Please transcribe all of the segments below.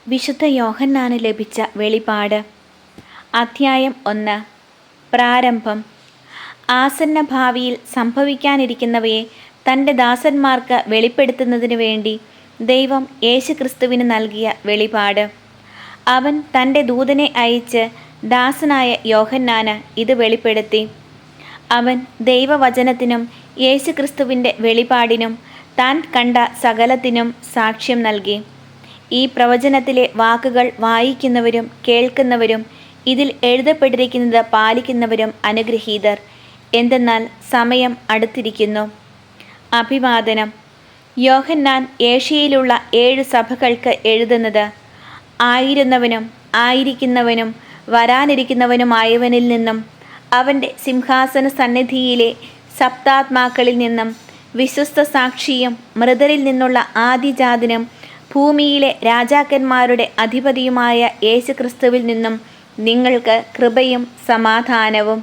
വിശുദ്ധ യോഹന്നാന് ലഭിച്ച വെളിപാട്. അധ്യായം 1. പ്രാരംഭം. ആസന്ന ഭാവിയിൽ സംഭവിക്കാനിരിക്കുന്നവയെ തൻ്റെ ദാസന്മാർക്ക് വെളിപ്പെടുത്തുന്നതിനു വേണ്ടി ദൈവം യേശുക്രിസ്തുവിന് നൽകിയ വെളിപാട്. അവൻ തൻ്റെ ദൂതനെ അയച്ച് ദാസനായ യോഹന്നാന് ഇത് വെളിപ്പെടുത്തി. അവൻ ദൈവവചനത്തിനും യേശുക്രിസ്തുവിൻ്റെ വെളിപാടിനും താൻ കണ്ട സകലത്തിനും സാക്ഷ്യം നൽകി. ഈ പ്രവചനത്തിലെ വാക്കുകൾ വായിക്കുന്നവരും കേൾക്കുന്നവരും ഇതിൽ എഴുതപ്പെട്ടിരിക്കുന്നത് പാലിക്കുന്നവരും അനുഗ്രഹീതർ. എന്തെന്നാൽ സമയം അടുത്തിരിക്കുന്നു. അഭിവാദനം. യോഹന്നാൻ ഏഷ്യയിലുള്ള 7 സഭകൾക്ക് എഴുതുന്നത്: ആയിരുന്നവനും ആയിരിക്കുന്നവനും വരാനിരിക്കുന്നവനുമായവനിൽ നിന്നും അവൻ്റെ സിംഹാസന സന്നിധിയിലെ സപ്താത്മാക്കളിൽ നിന്നും വിശ്വസ്ത സാക്ഷിയും മൃതരിൽ നിന്നുള്ള ആദിജാതനും ഭൂമിയിലെ രാജാക്കന്മാരുടെ അധിപതിയുമായ യേശുക്രിസ്തുവിൽ നിന്നും നിങ്ങൾക്ക് കൃപയും സമാധാനവും.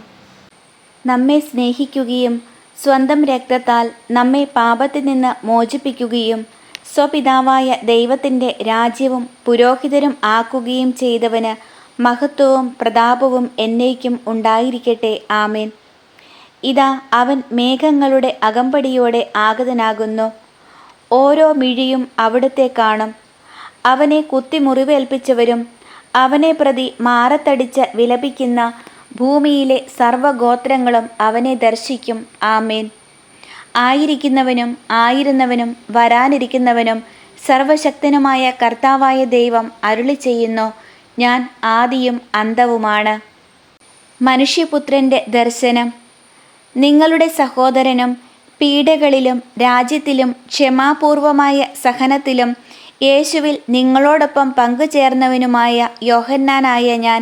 നമ്മെ സ്നേഹിക്കുകയും സ്വന്തം രക്തത്താൽ നമ്മെ പാപത്തിൽ നിന്ന് മോചിപ്പിക്കുകയും സ്വപിതാവായ ദൈവത്തിൻ്റെ രാജ്യവും പുരോഹിതരും ആക്കുകയും ചെയ്തവന് മഹത്വവും പ്രതാപവും എന്നേക്കും ഉണ്ടായിരിക്കട്ടെ. ആമേൻ. ഇതാ അവൻ മേഘങ്ങളുടെ അകമ്പടിയോടെ ആഗതനാകുന്നു. ഓരോ മിഴിയും അവിടുത്തെ കാണും. അവനെ കുത്തി മുറിവേൽപ്പിച്ചവരും അവനെ പ്രതി മാറത്തടിച്ച് വിലപിക്കുന്ന ഭൂമിയിലെ സർവ്വഗോത്രങ്ങളും അവനെ ദർശിക്കും. ആമേൻ. ആയിരിക്കുന്നവനും ആയിരുന്നവനും വരാനിരിക്കുന്നവനും സർവശക്തനുമായ കർത്താവായ ദൈവം അരുളി ചെയ്യുന്നു: ഞാൻ ആദിയും അന്തവുമാണ്. മനുഷ്യപുത്രൻ്റെ ദർശനം. നിങ്ങളുടെ സഹോദരനും പീഡകളിലും രാജ്യത്തിലും ക്ഷമാപൂർവമായ സഹനത്തിലും യേശുവിൽ നിങ്ങളോടൊപ്പം പങ്കുചേർന്നവനുമായ യോഹന്നാനായ ഞാൻ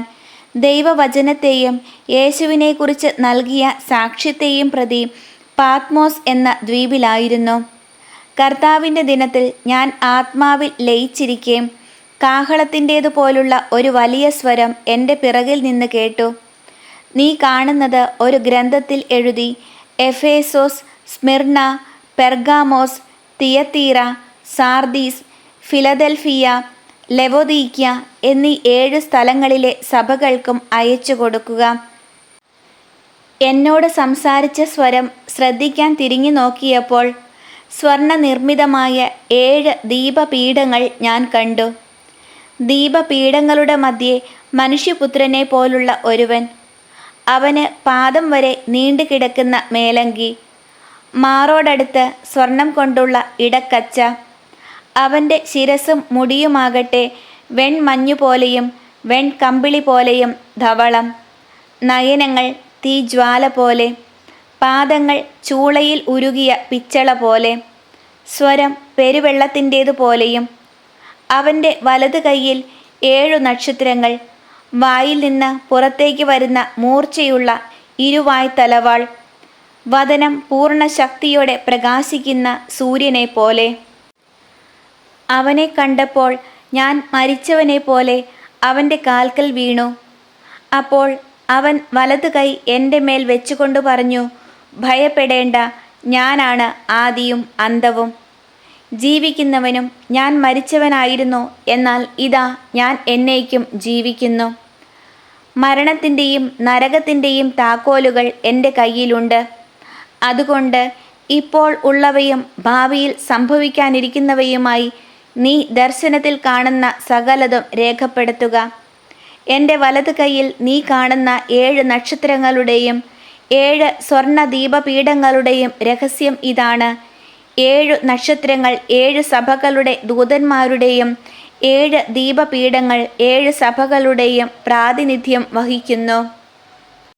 ദൈവവചനത്തെയും യേശുവിനെക്കുറിച്ച് നൽകിയ സാക്ഷ്യത്തെയും പ്രതി പാത്മോസ് എന്ന ദ്വീപിലായിരുന്നു. കർത്താവിൻ്റെ ദിനത്തിൽ ഞാൻ ആത്മാവിൽ ലയിച്ചിരിക്കെ കാഹളത്തിൻ്റേതുപോലുള്ള ഒരു വലിയ സ്വരം എൻ്റെ പിറകിൽ നിന്ന് കേട്ടു. നീ കാണുന്നത് ഒരു ഗ്രന്ഥത്തിൽ എഴുതി എഫേസോസ്, സ്മിർന, പെർഗാമോസ്, തിയത്തീറ, സാർദീസ്, ഫിലദൽഫിയ, ലവോദീക്യ എന്നീ 7 സ്ഥലങ്ങളിലെ സഭകൾക്കും അയച്ചു കൊടുക്കുക. എന്നോട് സംസാരിച്ച സ്വരം ശ്രദ്ധിക്കാൻ തിരിഞ്ഞു നോക്കിയപ്പോൾ സ്വർണ്ണ നിർമ്മിതമായ 7 ദീപപീഠങ്ങൾ ഞാൻ കണ്ടു. ദീപപീഠങ്ങളുടെ മധ്യേ മനുഷ്യപുത്രനെ പോലുള്ള ഒരുവൻ. അവന് പാദം വരെ നീണ്ടുകിടക്കുന്ന മേലങ്കി, മാറോടടുത്ത് സ്വർണം കൊണ്ടുള്ള ഇടക്കച്ച. അവൻ്റെ ശിരസും മുടിയുമാകട്ടെ വെൺമഞ്ഞുപോലെയും വെൺകമ്പിളി പോലെയും ധവളം. നയനങ്ങൾ തീജ്വാല പോലെ, പാദങ്ങൾ ചൂളയിൽ ഉരുകിയ പിച്ചള പോലെ, സ്വരം പെരുവെള്ളത്തിൻ്റേതുപോലെയും. അവൻ്റെ വലതു കൈയിൽ 7 നക്ഷത്രങ്ങൾ, വായിൽ നിന്ന് പുറത്തേക്ക് വരുന്ന മൂർച്ചയുള്ള ഇരുവായ്ത്തലവാൾ, വദനം പൂർണ്ണ ശക്തിയോടെ പ്രകാശിക്കുന്ന സൂര്യനെ പോലെ. അവനെ കണ്ടപ്പോൾ ഞാൻ മരിച്ചവനെ പോലെ അവൻ്റെ കാൽക്കൽ വീണു. അപ്പോൾ അവൻ വലതു കൈ എൻ്റെ മേൽ വെച്ചുകൊണ്ട് പറഞ്ഞു: ഭയപ്പെടേണ്ട, ഞാനാണ് ആദിയും അന്തവും, ജീവിക്കുന്നവനും. ഞാൻ മരിച്ചവനായിരുന്നു, എന്നാൽ ഇതാ ഞാൻ എന്നേക്കും ജീവിക്കുന്നു. മരണത്തിൻ്റെയും നരകത്തിൻ്റെയും താക്കോലുകൾ എൻ്റെ കയ്യിലുണ്ട്. അതുകൊണ്ട് ഇപ്പോൾ ഉള്ളവയും ഭാവിയിൽ സംഭവിക്കാനിരിക്കുന്നവയുമായി നീ ദർശനത്തിൽ കാണുന്ന സകലതും രേഖപ്പെടുത്തുക. എൻ്റെ വലതു കൈയിൽ നീ കാണുന്ന 7 നക്ഷത്രങ്ങളുടെയും 7 സ്വർണ്ണ ദീപപീഠങ്ങളുടെയും രഹസ്യം ഇതാണ്: 7 നക്ഷത്രങ്ങൾ 7 സഭകളുടെ ദൂതന്മാരുടെയും 7 ദീപപീഠങ്ങൾ 7 സഭകളുടെയും പ്രാതിനിധ്യം വഹിക്കുന്നു.